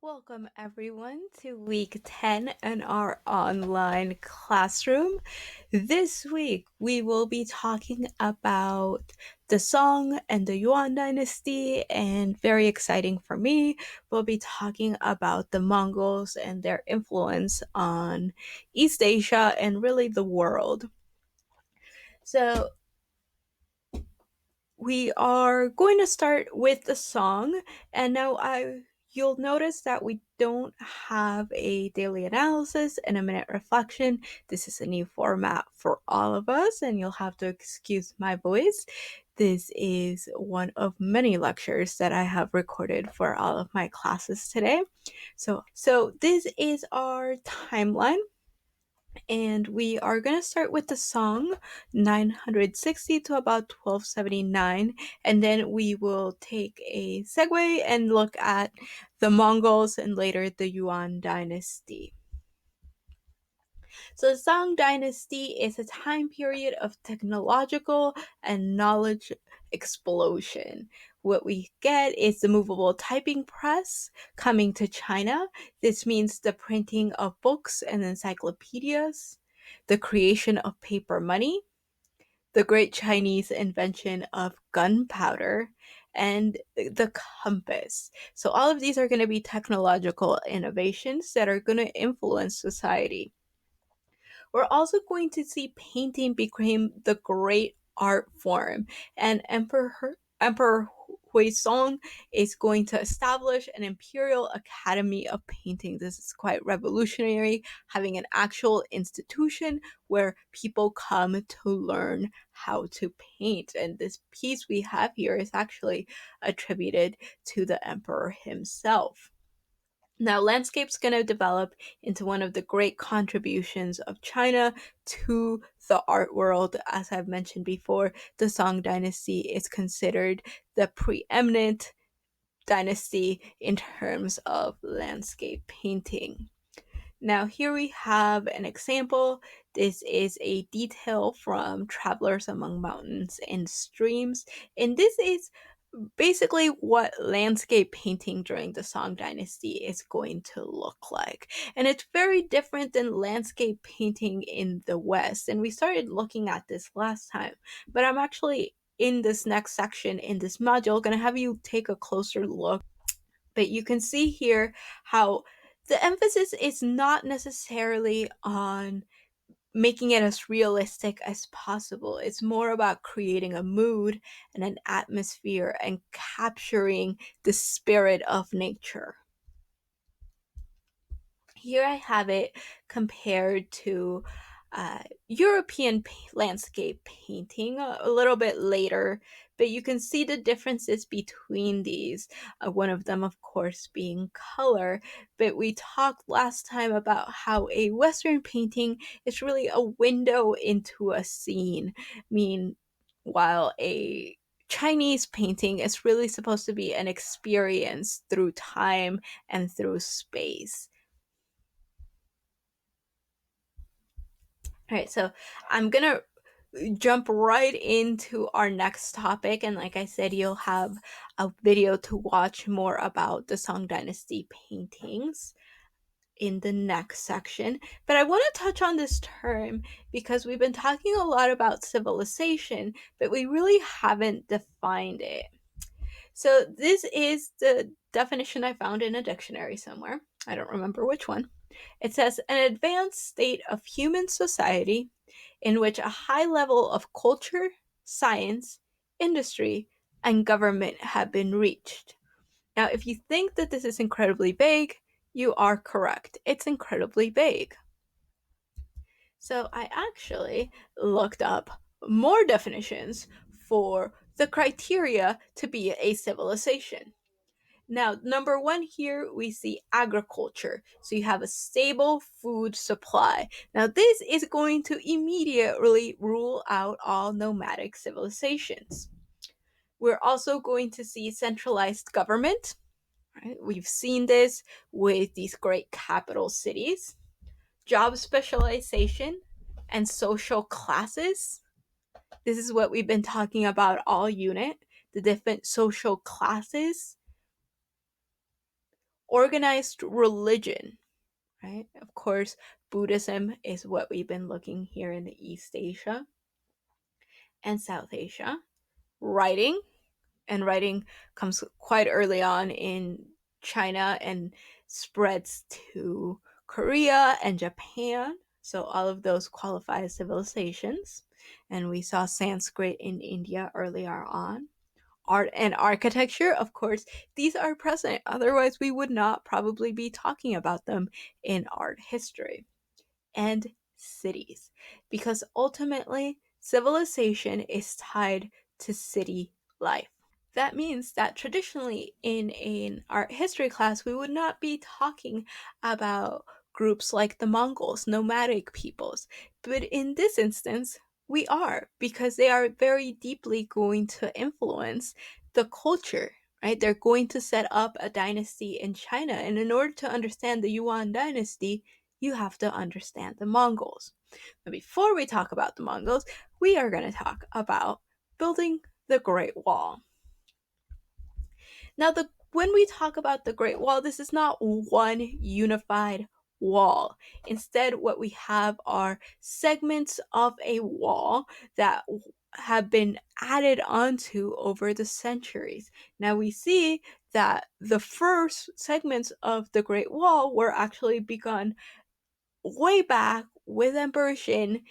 Welcome everyone to week 10 in our online classroom. This week we will be talking about the Song and the Yuan dynasty, and very exciting for me, we'll be talking about the Mongols and their influence on East Asia and really the world. So we are going to start with the song, and now you'll notice that we don't have a daily analysis and a minute reflection. This is a new format for all of us, and you'll have to excuse my voice. This is one of many lectures that I have recorded for all of my classes today. So this is our timeline, and we are going to start with the Song 960 to about 1279, and then we will take a segue and look at the Mongols and later the Yuan dynasty. So the Song dynasty is a time period of technological and knowledge explosion. What we get is the movable typing press coming to China. This means the printing of books and encyclopedias, the creation of paper money, the great Chinese invention of gunpowder, and the compass. So all of these are going to be technological innovations that are going to influence society. We're also going to see painting became the great art form, and Emperor Huizong is going to establish an imperial academy of painting. This is quite revolutionary, having an actual institution where people come to learn how to paint. And this piece we have here is actually attributed to the emperor himself. Now, landscape's going to develop into one of the great contributions of China to the art world. As I've mentioned before, the Song dynasty is considered the preeminent dynasty in terms of landscape painting. Now, here we have an example. This is a detail from Travelers Among Mountains and Streams, and this is basically what landscape painting during the Song dynasty is going to look like. And it's very different than landscape painting in the West. And we started looking at this last time, but I'm actually in this next section in this module going to have you take a closer look. But you can see here how the emphasis is not necessarily on making it as realistic as possible. It's more about creating a mood and an atmosphere and capturing the spirit of nature. Here I have it compared to European landscape painting a little bit later, but you can see the differences between these. One of them, of course, being color. But we talked last time about how a Western painting is really a window into a scene. While a Chinese painting is really supposed to be an experience through time and through space. All right, so I'm gonna jump right into our next topic. And like I said, you'll have a video to watch more about the Song Dynasty paintings in the next section. But I want to touch on this term because we've been talking a lot about civilization, but we really haven't defined it. So this is the definition I found in a dictionary somewhere. I don't remember which one. It says an advanced state of human society in which a high level of culture, science, industry, and government have been reached. Now, if you think that this is incredibly vague, you are correct. It's incredibly vague. So I actually looked up more definitions for the criteria to be a civilization. Now, number one here, we see agriculture. So you have a stable food supply. Now, this is going to immediately rule out all nomadic civilizations. We're also going to see centralized government. Right? We've seen this with these great capital cities, job specialization, and social classes. This is what we've been talking about all unit, the different social classes. organized religion, right? Of course, Buddhism is what we've been looking here in the East Asia and South Asia. Writing, and writing comes quite early on in China and spreads to Korea and Japan. So all of those qualify as civilizations. And we saw Sanskrit in India earlier on. Art and architecture, of course, these are present. Otherwise, we would not probably be talking about them in art history. And cities, because ultimately, civilization is tied to city life. That means that traditionally in an art history class, we would not be talking about groups like the Mongols, nomadic peoples. But in this instance, we are, because they are very deeply going to influence the culture, right? They're going to set up a dynasty in China. And in order to understand the Yuan dynasty, you have to understand the Mongols. But before we talk about the Mongols, we are going to talk about building the Great Wall. Now, when we talk about the Great Wall, this is not one unified wall. Instead, what we have are segments of a wall that have been added onto over the centuries. Now we see that the first segments of the Great Wall were actually begun way back with Emperor Xin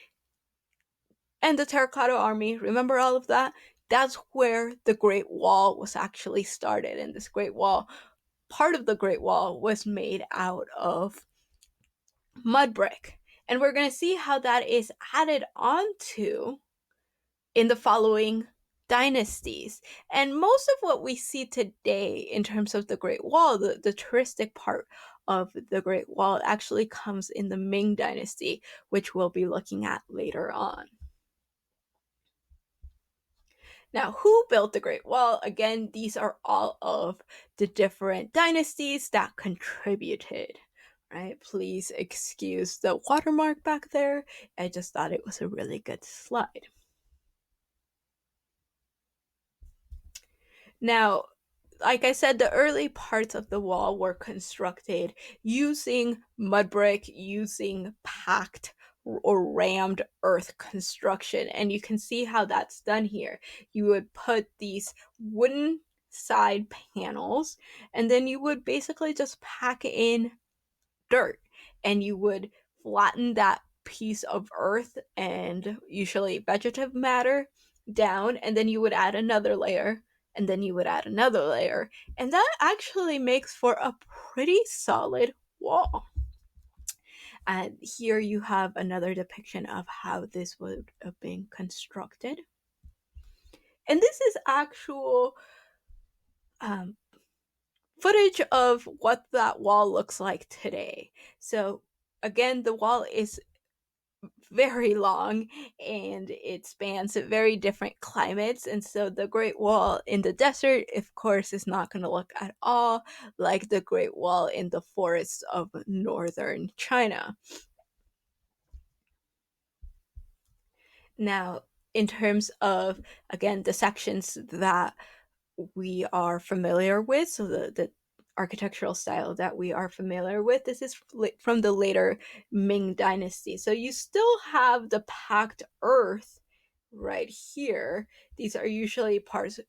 and the Terracotta Army. Remember all of that? That's where the Great Wall was actually started. And this Great Wall, part of the Great Wall, was made out of mud brick. And we're going to see how that is added onto in the following dynasties. And most of what we see today in terms of the Great Wall, the touristic part of the Great Wall, actually comes in the Ming Dynasty, which we'll be looking at later on. Now, who built the Great Wall? Again, these are all of the different dynasties that contributed, right? Please excuse the watermark back there. I just thought it was a really good slide. Now, like I said, the early parts of the wall were constructed using mud brick, using packed or rammed earth construction. And you can see how that's done here. You would put these wooden side panels, and then you would basically just pack in dirt, and you would flatten that piece of earth and usually vegetative matter down, and then you would add another layer, and then you would add another layer, and that actually makes for a pretty solid wall. And here you have another depiction of how this would have been constructed. And this is actual um, footage of what that wall looks like today. So again, the wall is very long and it spans very different climates. And so the Great Wall in the desert, of course, is not going to look at all like the Great Wall in the forests of northern China. Now, in terms of, again, the sections that we are familiar with, so the architectural style that we are familiar with, this is from the later Ming Dynasty. So you still have the packed earth right here. These are usually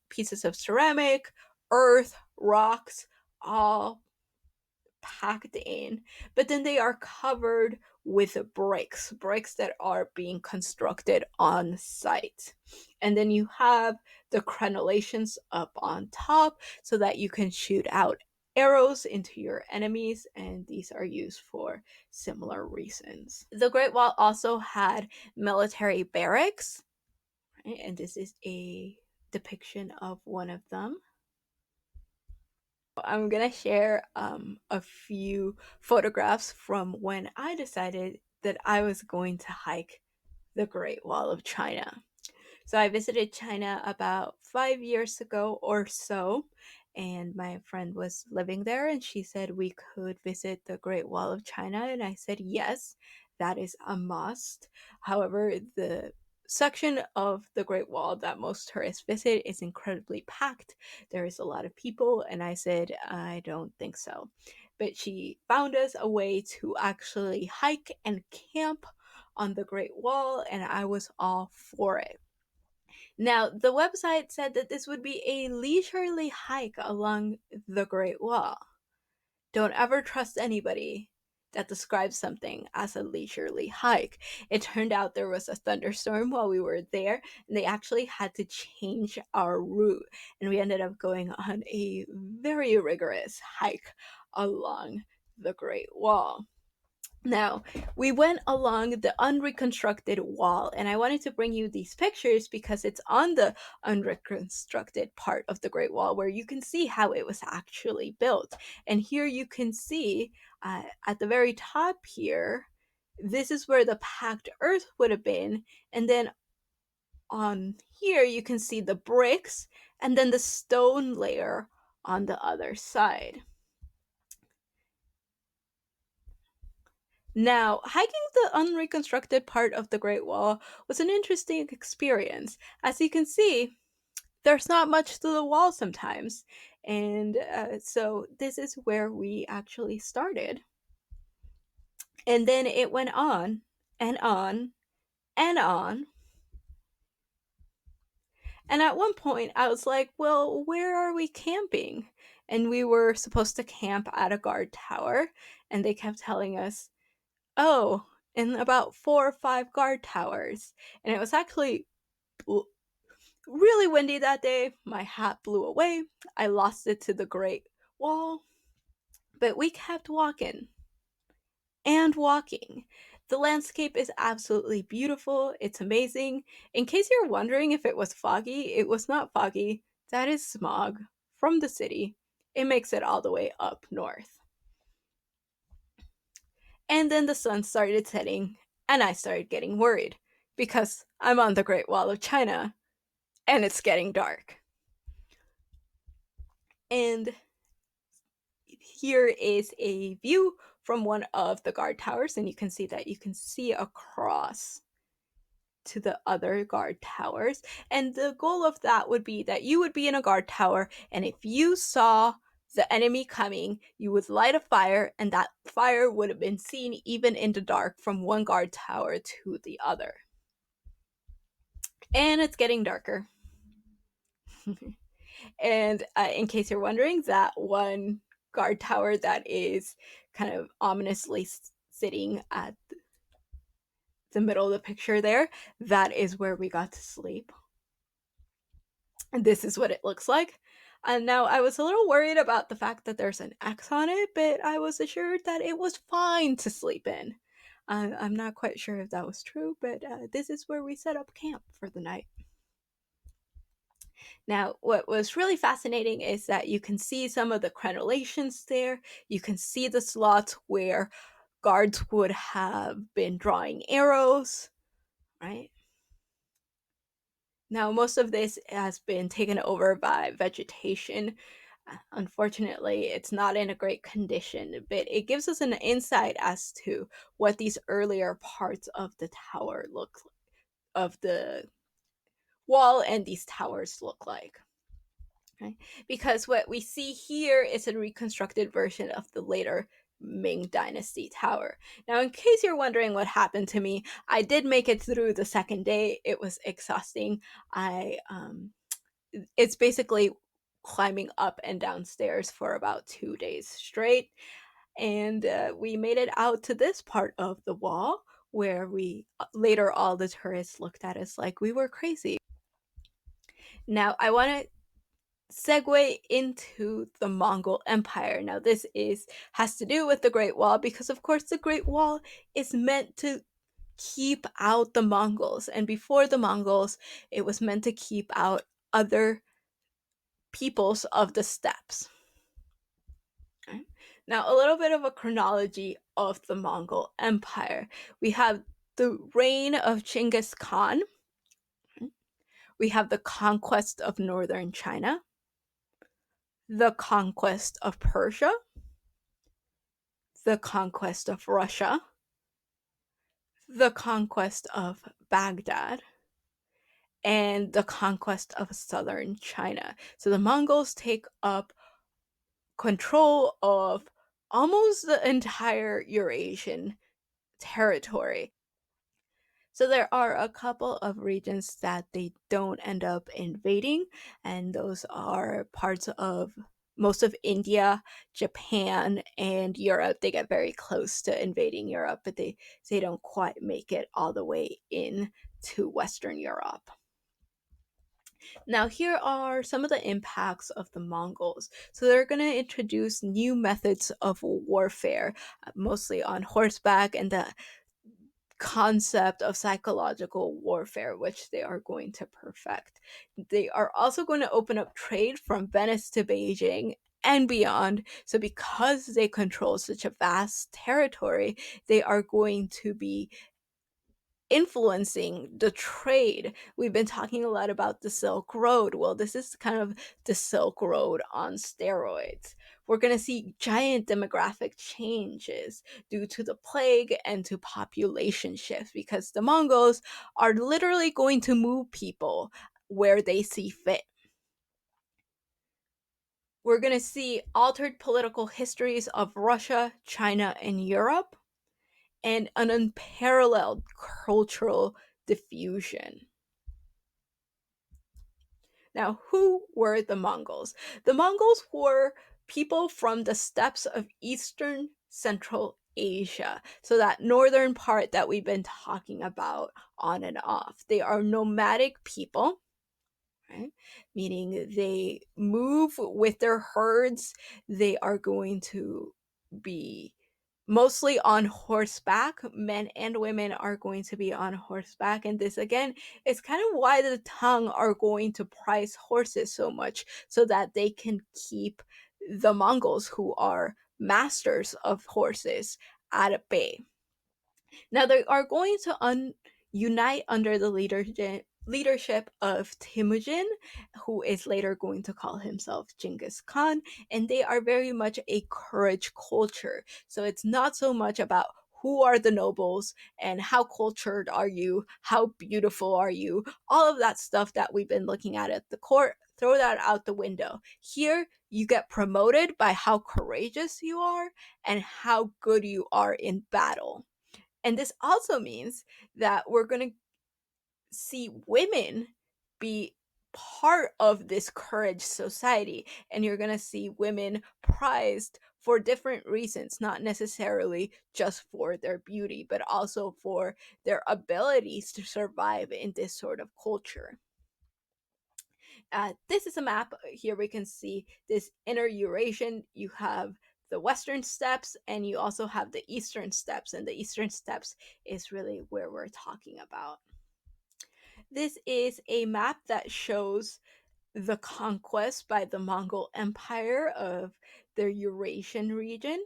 pieces of ceramic, earth, rocks, all packed in, but then they are covered with bricks that are being constructed on site. And then you have the crenellations up on top so that you can shoot out arrows into your enemies, and these are used for similar reasons. The Great Wall also had military barracks, right? And this is a depiction of one of them. I'm gonna share a few photographs from when I decided that I was going to hike the Great Wall of China. So I visited China about 5 years ago or so, and my friend was living there, and she said we could visit the Great Wall of China, and I said yes, that is a must. However, the section of the Great Wall that most tourists visit is incredibly packed. There is a lot of people, and I said I don't think so. but she found us a way to actually hike and camp on the Great Wall, and I was all for it. Now, the website said that this would be a leisurely hike along the Great Wall. Don't ever trust anybody that describes something as a leisurely hike. It turned out there was a thunderstorm while we were there, and they actually had to change our route. And we ended up going on a very rigorous hike along the Great Wall. Now, we went along the unreconstructed wall, and I wanted to bring you these pictures because it's on the unreconstructed part of the Great Wall where you can see how it was actually built. And here you can see at the very top here, this is where the packed earth would have been. And then on here, you can see the bricks and then the stone layer on the other side. Now, hiking the unreconstructed part of the Great Wall was an interesting experience. As you can see, there's not much to the wall sometimes. And so this is where we actually started. And then it went on and on and on. And at one point, I was like, well, where are we camping? And we were supposed to camp at a guard tower. And they kept telling us, oh, in about 4 or 5 guard towers. And it was actually really windy that day. My hat blew away. I lost it to the Great Wall. But we kept walking and walking. The landscape is absolutely beautiful. It's amazing. In case you're wondering if it was foggy, it was not foggy. That is smog from the city. It makes it all the way up north. And then the sun started setting, and I started getting worried because I'm on the Great Wall of China and it's getting dark. And here is a view from one of the guard towers, and you can see that you can see across to the other guard towers. And the goal of that would be that you would be in a guard tower, and if you saw the enemy coming, you would light a fire, and that fire would have been seen even in the dark from one guard tower to the other. And it's getting darker. And in case you're wondering, that one guard tower that is kind of ominously sitting at the middle of the picture there, that is where we got to sleep. And this is what it looks like. And now I was a little worried about the fact that there's an X on it, but I was assured that it was fine to sleep in. I'm not quite sure if that was true, but this is where we set up camp for the night. Now, what was really fascinating is that you can see some of the crenellations there. You can see the slots where guards would have been drawing arrows, right? Now, most of this has been taken over by vegetation. Unfortunately, it's not in a great condition, but it gives us an insight as to what these earlier parts of the tower look like, of the wall and these towers look like. Okay? Because what we see here is a reconstructed version of the later Ming Dynasty tower. Now, in case you're wondering what happened to me, I did make it through the second day. It was exhausting. It's basically climbing up and down stairs for about 2 days straight. And we made it out to this part of the wall where we later all the tourists looked at us like we were crazy. Now, I want to segue into the Mongol Empire. Now, this has to do with the Great Wall because, of course, the Great Wall is meant to keep out the Mongols, and before the Mongols, it was meant to keep out other peoples of the steppes. Okay. Now, a little bit of a chronology of the Mongol Empire. We have the reign of Genghis Khan. We have the conquest of northern China, the conquest of Persia, the conquest of Russia, the conquest of Baghdad, and the conquest of southern China. So the Mongols take up control of almost the entire Eurasian territory. So there are a couple of regions that they don't end up invading, and those are parts of most of India, Japan, and Europe. They get very close to invading Europe, but they don't quite make it all the way in to Western Europe. Now, here are some of the impacts of the Mongols. So, they're going to introduce new methods of warfare, mostly on horseback, and the concept of psychological warfare, which they are going to perfect. They are also going to open up trade from Venice to Beijing and beyond. So, because they control such a vast territory, they are going to be influencing the trade. We've been talking a lot about the Silk Road. Well, this is kind of the Silk Road on steroids. We're going to see giant demographic changes due to the plague and to population shifts because the Mongols are literally going to move people where they see fit. We're going to see altered political histories of Russia, China, and Europe, and an unparalleled cultural diffusion. Now, who were the Mongols? The Mongols were people from the steppes of Eastern Central Asia. So, that northern part that we've been talking about on and off. They are nomadic people, right? Meaning they move with their herds. They are going to be mostly on horseback. Men and women are going to be on horseback. And this, again, is kind of why the Tang are going to price horses so much so that they can keep the Mongols, who are masters of horses, at bay. Now they are going to unite under the leadership of Temujin, who is later going to call himself Genghis Khan, and they are very much a courage culture. So it's not so much about who are the nobles and how cultured are you, how beautiful are you, all of that stuff that we've been looking at the court. Throw that out the window. Here, you get promoted by how courageous you are and how good you are in battle. And this also means that we're going to see women be part of this courage society. And you're going to see women prized for different reasons, not necessarily just for their beauty, but also for their abilities to survive in this sort of culture. This is a map. Here we can see this inner Eurasian. You have the western steppes and you also have the eastern steppes, and the eastern steppes is really where we're talking about. This is a map that shows the conquest by the Mongol Empire of the Eurasian region.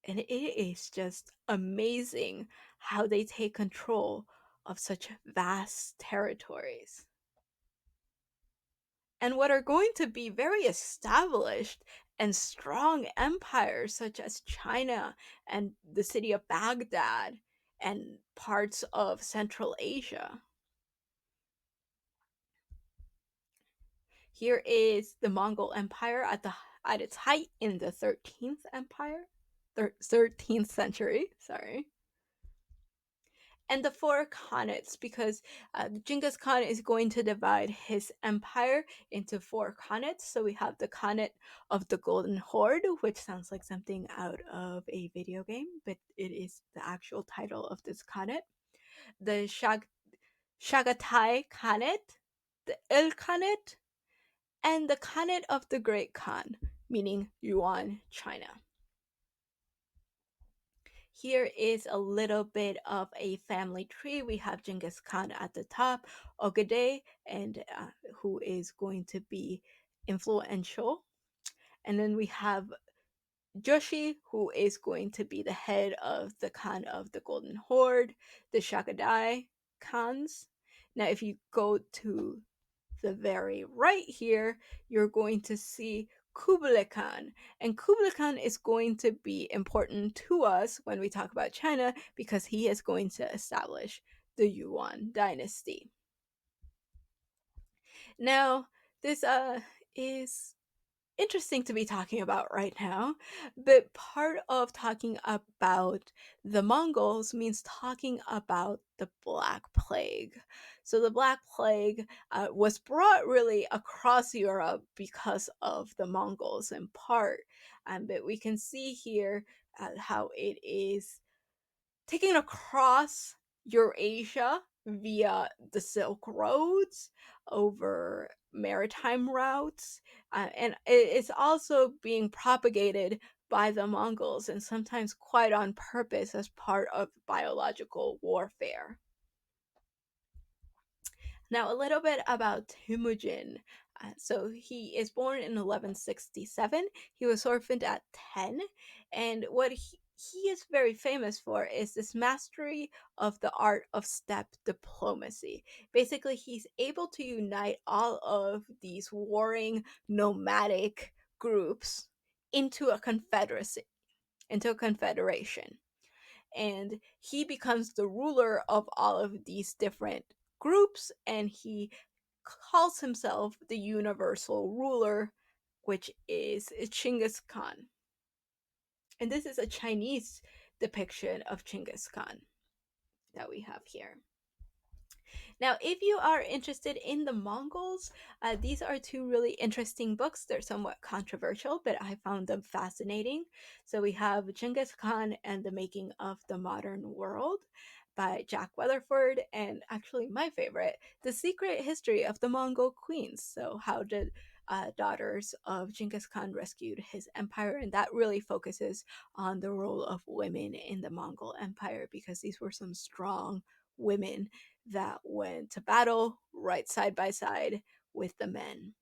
And it is just amazing how they take control of such vast territories. And what are going to be very established and strong empires such as China and the city of Baghdad and parts of Central Asia. Here is the Mongol Empire at its height in the 13th century, sorry. And the four khanates, because Genghis Khan is going to divide his empire into four khanates. So we have the Khanate of the Golden Horde, which sounds like something out of a video game, but it is the actual title of this khanate. The Shagatai Khanate, the Il Khanate, and the Khanate of the Great Khan, meaning Yuan, China. Here is a little bit of a family tree. We have Genghis Khan at the top, Ogedei, and who is going to be influential. And then we have Joshi, who is going to be the head of the Khan of the Golden Horde, the Shagadai Khans. Now, if you go to the very right here, you're going to see Kublai Khan. And Kublai Khan is going to be important to us when we talk about China because he is going to establish the Yuan dynasty. Now, this is interesting to be talking about right now. But part of talking about the Mongols means talking about the Black Plague. So the Black Plague was brought really across Europe because of the Mongols in part. But we can see here how it is taken across Eurasia via the Silk Roads over maritime routes. And it's also being propagated by the Mongols and sometimes quite on purpose as part of biological warfare. Now, a little bit about Temujin. So he is born in 1167. He was orphaned at 10. And what he is very famous for is this mastery of the art of steppe diplomacy. Basically, he's able to unite all of these warring nomadic groups into a confederacy, into a confederation, and he becomes the ruler of all of these different groups, and he calls himself the universal ruler, which is Chinggis Khan. And this is a Chinese depiction of Chinggis Khan that we have here. Now, if you are interested in the Mongols, these are two really interesting books. They're somewhat controversial, but I found them fascinating. So we have Genghis Khan and the Making of the Modern World by Jack Weatherford, and actually my favorite, The Secret History of the Mongol Queens. So how did daughters of Genghis Khan rescued his empire, and that really focuses on the role of women in the Mongol Empire because these were some strong women that went to battle right side by side with the men.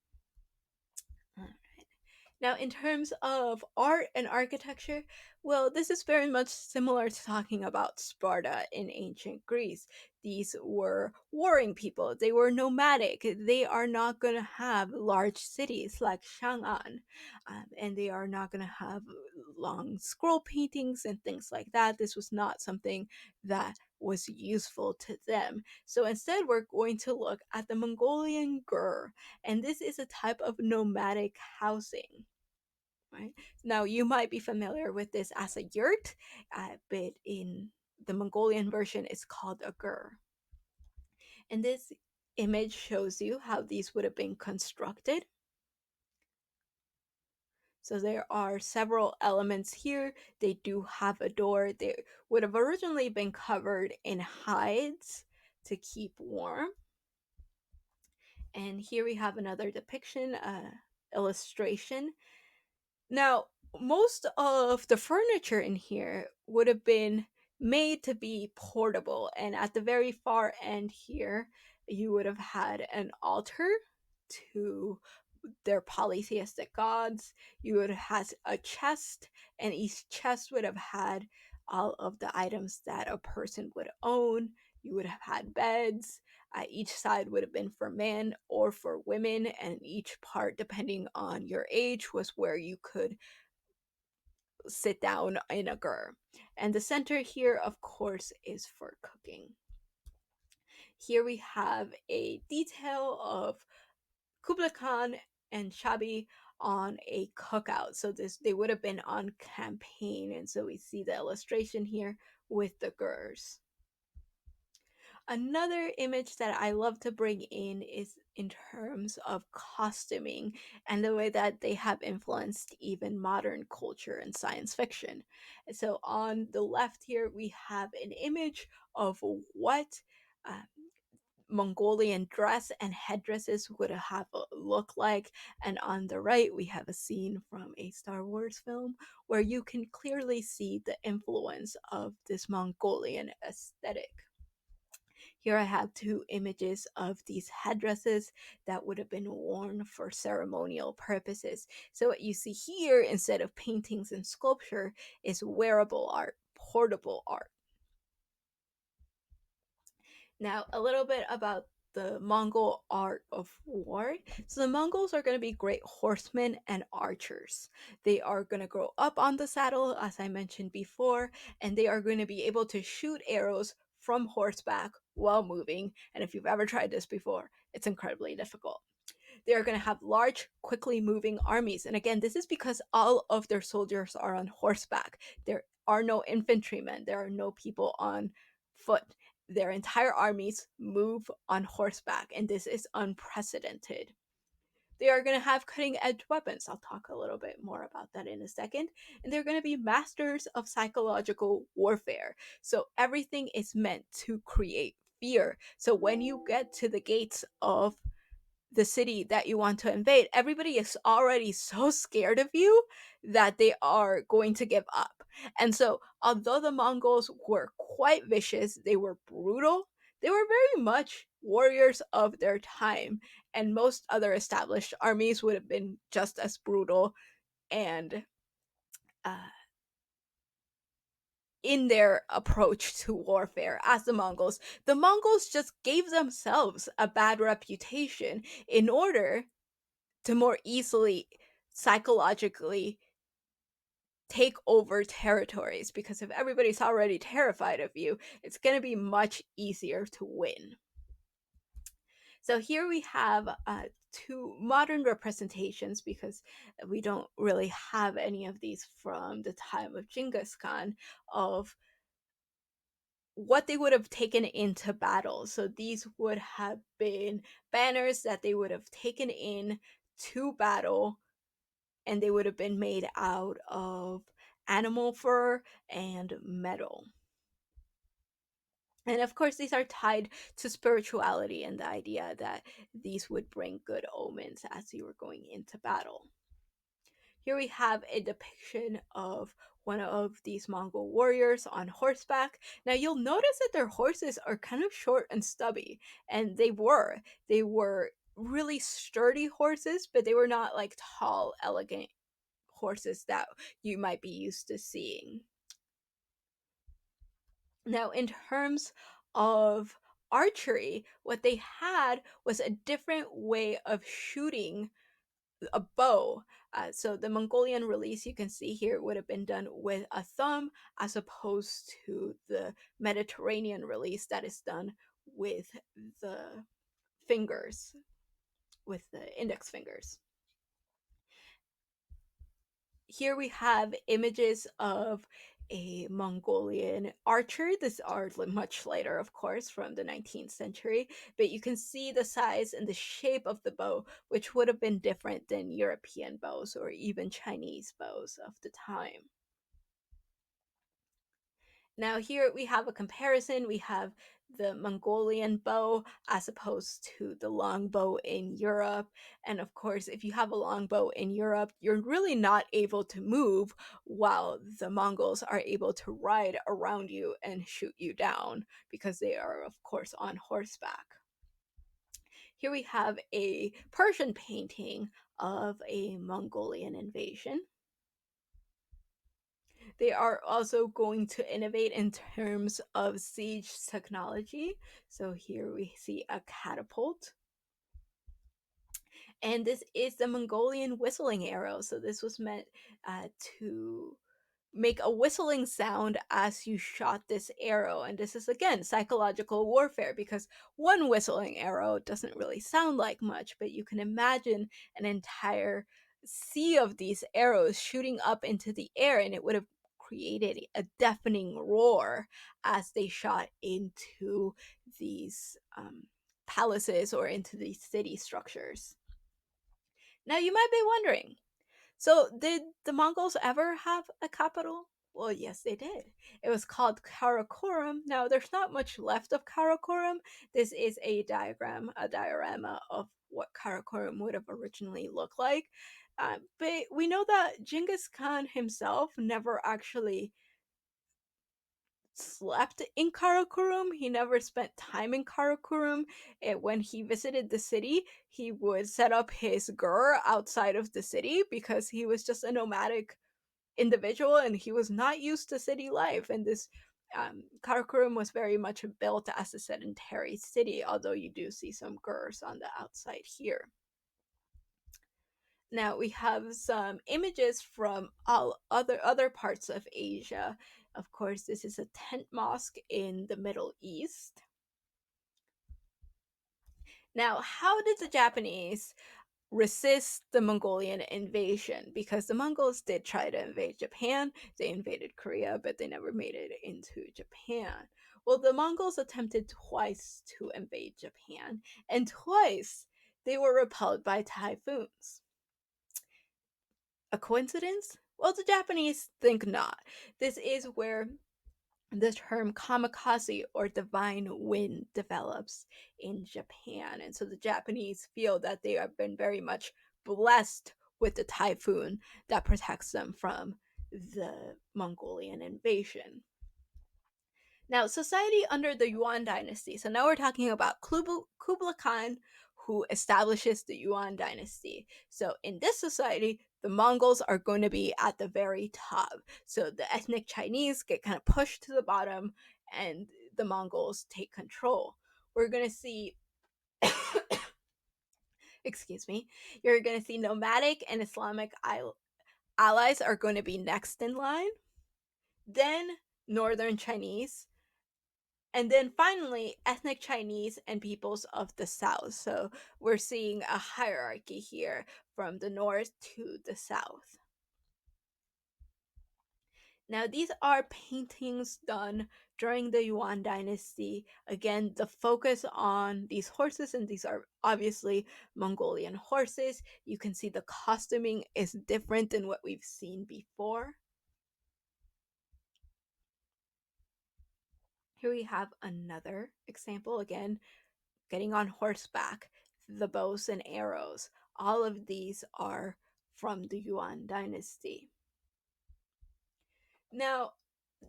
Now, in terms of art and architecture, well, this is very much similar to talking about Sparta in ancient Greece. These were warring people, they were nomadic. They are not going to have large cities like Chang'an, and they are not going to have long scroll paintings and things like that. This was not something that was useful to them. So instead, we're going to look at the Mongolian gur, and this is a type of nomadic housing. Right. Now, you might be familiar with this as a yurt, but in the Mongolian version, it's called a gur. And this image shows you how these would have been constructed. So there are several elements here. They do have a door. They would have originally been covered in hides to keep warm. And here we have another depiction, illustration. Now, most of the furniture in here would have been made to be portable, and at the very far end here, you would have had an altar to their polytheistic gods. You would have had a chest, and each chest would have had all of the items that a person would own. You would have had beds. Each side would have been for men or for women, and each part, depending on your age, was where you could sit down in a gur. And the center here, of course, is for cooking. Here we have a detail of Kublai Khan and Shabi on a cookout. So this they would have been on campaign, and so we see the illustration here with the gurs. Another image that I love to bring in is in terms of costuming and the way that they have influenced even modern culture and science fiction. And so on the left here, we have an image of what uh, Mongolian dress and headdresses would have looked like. And on the right, we have a scene from a Star Wars film where you can clearly see the influence of this Mongolian aesthetic. Here I have two images of these headdresses that would have been worn for ceremonial purposes. So what you see here, instead of paintings and sculpture, is wearable art, portable art. Now, a little bit about the Mongol art of war. So the Mongols are going to be great horsemen and archers. They are going to grow up on the saddle, as I mentioned before, and they are going to be able to shoot arrows from horseback while moving. And if you've ever tried this before, it's incredibly difficult. They are going to have large, quickly moving armies. And again, this is because all of their soldiers are on horseback. There are no infantrymen, there are no people on foot. Their entire armies move on horseback, and this is unprecedented. They are going to have cutting edge weapons. I'll talk a little bit more about that in a second. And they're going to be masters of psychological warfare. So everything is meant to create fear. So when you get to the gates of the city that you want to invade, everybody is already so scared of you that they are going to give up. And so, although the Mongols were quite vicious, they were brutal, they were very much warriors of their time. And most other established armies would have been just as brutal and uh, in their approach to warfare as the Mongols. The Mongols just gave themselves a bad reputation in order to more easily psychologically take over territories, because if everybody's already terrified of you, it's going to be much easier to win. So here we have two modern representations, because we don't really have any of these from the time of Genghis Khan, of what they would have taken into battle. So these would have been banners that they would have taken in to battle, and they would have been made out of animal fur and metal. And of course, these are tied to spirituality and the idea that these would bring good omens as you were going into battle. Here we have a depiction of one of these Mongol warriors on horseback. Now you'll notice that their horses are kind of short and stubby, and they were really sturdy horses, but they were not like tall, elegant horses that you might be used to seeing. Now, in terms of archery, what they had was a different way of shooting a bow. So the Mongolian release you can see here would have been done with a thumb, as opposed to the Mediterranean release that is done with the fingers, with the index fingers. Here we have images of a Mongolian archer. These are much later, of course, from the 19th century, but you can see the size and the shape of the bow, which would have been different than European bows or even Chinese bows of the time. Now here we have a comparison. We have the Mongolian bow as opposed to the longbow in Europe. And of course, if you have a longbow in Europe, you're really not able to move, while the Mongols are able to ride around you and shoot you down, because they are, of course, on horseback. Here we have a Persian painting of a Mongolian invasion. They are also going to innovate in terms of siege technology. So here we see a catapult. And this is the Mongolian whistling arrow. So this was meant to make a whistling sound as you shot this arrow. And this is, again, psychological warfare, because one whistling arrow doesn't really sound like much, but you can imagine an entire sea of these arrows shooting up into the air, and it would have created a deafening roar as they shot into these palaces or into these city structures. Now, you might be wondering, so, did the Mongols ever have a capital? Well, yes, they did. It was called Karakorum. Now, there's not much left of Karakorum. This is a diagram, a diorama of what Karakorum would have originally looked like. But we know that Genghis Khan himself never actually slept in Karakorum. He never spent time in Karakorum. When he visited the city, he would set up his gur outside of the city, because he was just a nomadic individual and he was not used to city life. And this Karakorum was very much built as a sedentary city, although you do see some gurs on the outside here. Now we have some images from all other parts of Asia. Of course, this is a tent mosque in the Middle East. Now, how did the Japanese resist the Mongolian invasion, because the Mongols did try to invade Japan. They invaded Korea, but they never made it into Japan. Well, the Mongols attempted twice to invade Japan, and twice they were repelled by typhoons. A coincidence? Well, the Japanese think not. This is where the term kamikaze or divine wind develops in Japan. And so the Japanese feel that they have been very much blessed with the typhoon that protects them from the Mongolian invasion. Now, society under the Yuan dynasty. So now we're talking about Kublai Khan, who establishes the Yuan dynasty. So in this society, the Mongols are going to be at the very top. So the ethnic Chinese get kind of pushed to the bottom, and the Mongols take control. We're going to see, excuse me, you're going to see nomadic and Islamic allies are going to be next in line. Then Northern Chinese, and then finally, ethnic Chinese and peoples of the South. So we're seeing a hierarchy here from the North to the South. Now, these are paintings done during the Yuan dynasty. Again, the focus on these horses, and these are obviously Mongolian horses. You can see the costuming is different than what we've seen before. Here we have another example, again, getting on horseback, the bows and arrows. All of these are from the Yuan dynasty. Now,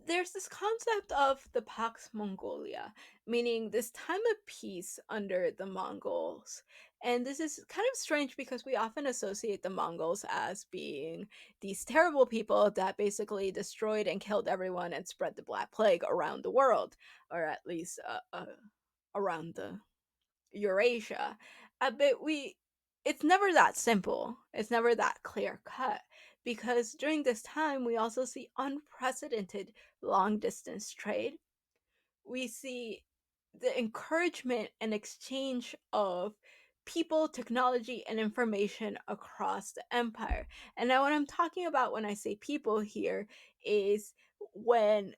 there's this concept of the Pax Mongolia, meaning this time of peace under the Mongols. And this is kind of strange because we often associate the Mongols as being these terrible people that basically destroyed and killed everyone and spread the Black Plague around the world, or at least around the Eurasia. But it's never that simple. It's never that clear cut, because during this time we also see unprecedented long distance trade. We see the encouragement and exchange of people, technology, and information across the empire. And now, what I'm talking about when I say people here is when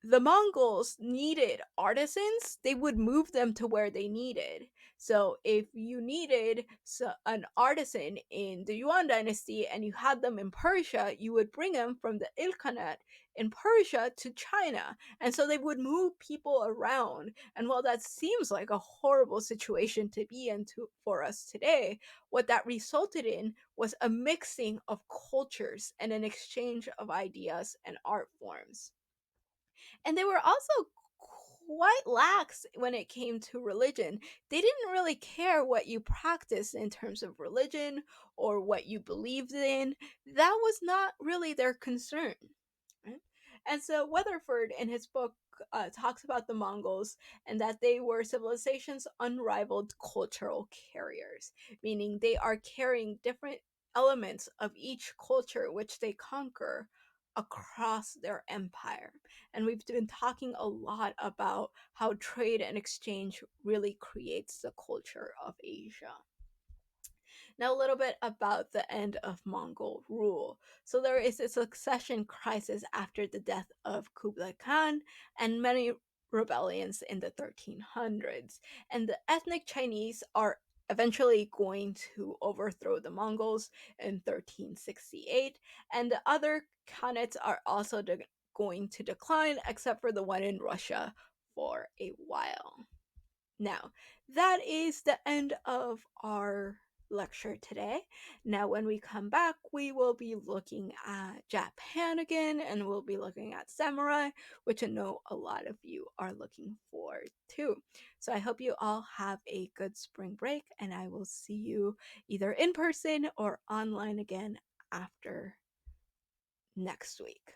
the Mongols needed artisans, they would move them to where they needed. So if you needed an artisan in the Yuan dynasty and you had them in Persia, you would bring them from the Ilkhanate in Persia to China. And so they would move people around. And while that seems like a horrible situation to be in for us today, what that resulted in was a mixing of cultures and an exchange of ideas and art forms. And they were also quite lax when it came to religion. They didn't really care what you practiced in terms of religion or what you believed in. That was not really their concern. Right? And so Weatherford, in his book, talks about the Mongols and that they were civilization's unrivaled cultural carriers, meaning they are carrying different elements of each culture which they conquer across their empire. And we've been talking a lot about how trade and exchange really creates the culture of Asia. Now, a little bit about the end of Mongol rule. So, there is a succession crisis after the death of Kublai Khan and many rebellions in the 1300s. And the ethnic Chinese are eventually going to overthrow the Mongols in 1368. And the other khanates are also going to decline, except for the one in Russia for a while. Now, that is the end of our lecture today. Now, when we come back, we will be looking at Japan again, and we'll be looking at samurai, which I know a lot of you are looking for too. So I hope you all have a good spring break, and I will see you either in person or online again after next week.